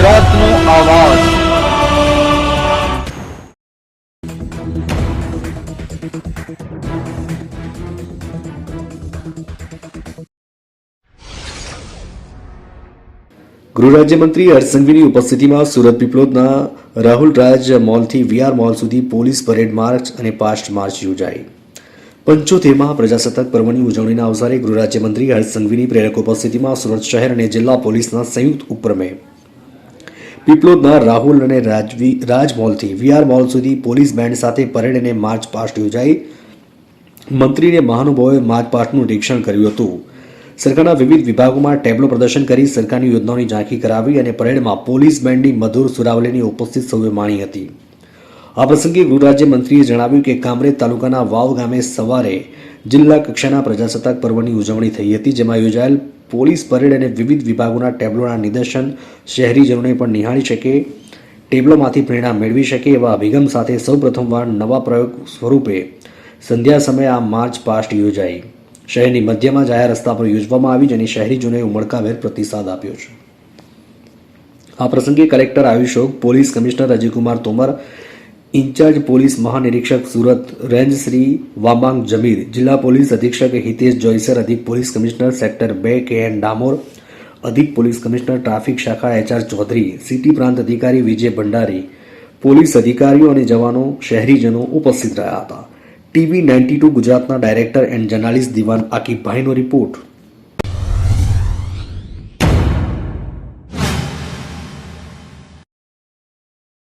ગુજરાતનો આવાજ। ગૃહ રાજ્યમંત્રી હર્ષ સંઘવીની ઉપસ્થિતિમાં સુરત પીપલોદના રાહુલ રાજ મોલથી વીઆર મોલ સુધી પોલીસ પરેડ માર્ચ અને પાસ્ટ માર્ચ યોજાઈ। 75માં પ્રજાસત્તાક પર્વની ઉજવણીના અવસરે ગૃહ રાજ્યમંત્રી હર્ષ સંઘવીની પ્રેરક ઉપસ્થિતિમાં સુરત શહેર અને જિલ્લા પોલીસના સંયુક્ત ઉપક્રમે પીપલોદના રાહુલ અને રાજ મોલથી વીઆર મોલ સુધી પોલીસ બેન્ડ સાથે પરેડ અને માર્ચ પાસ્ટ યોજાઈ। મંત્રીને મહાનુભાવોએ માર્ચ પાસ્ટનું નિરીક્ષણ કર્યું હતું। સરકારના વિવિધ વિભાગોમાં ટેબ્લો પ્રદર્શન કરી સરકારની યોજનાઓની ઝાંખી કરાવી અને પરેડમાં પોલીસ બેન્ડની મધુર સુરાવલીની ઉપસ્થિત સૌએ માણી હતી। આ પ્રસંગે ગૃહ રાજ્યમંત્રીએ જણાવ્યું કે કામરેજ તાલુકાના વાવ ગામે સવારે જિલ્લા કક્ષાના પ્રજાસત્તાક પર્વની ઉજવણી થઈ હતી, જેમાં યોજાયેલ પોલીસ પરેડ અને વિવિધ વિભાગોના ટેબ્લોના નિદર્શન શહેરીજનોને પણ નિહાળી શકે, ટેબ્લોમાંથી પ્રેરણા મેળવી શકે એવા અભિગમ સાથે સૌપ્રથમવાર નવા પ્રયોગ સ્વરૂપે સંધ્યા સમયે આ માર્ચ પાસ્ટ યોજાઈ શહેરની મધ્યમાં જાહેર રસ્તા પર યોજવામાં આવી, જેને શહેરીજનોએ ઉમળકાભેર પ્રતિસાદ આપ્યો છે। આ પ્રસંગે કલેક્ટર આયુષોક, police commissioner Ajaykumar Tomar, incharge police મહાનિરીક્ષક સુરત રેન્જ શ્રી વામાંગ જમીર, જિલ્લા પોલીસ અધિક્ષક હિતેશ જોઈસર, અધિક police commissioner sector 2 KN Damor, અધિક પોલીસ કમિશનર ટ્રાફિક શાખા HR ચૌધરી, સિટી પ્રાંત અધિકારી વિજય ભંડારી, પોલીસ અધિકારીઓ અને જવાનો, શહેરીજનો ઉપસ્થિત રહ્યા હતા। TV 92 ગુજરાતના ડાયરેક્ટર એન્ડ જર્નાલિસ્ટ દિવાન આકીબભાઈનો રિપોર્ટ।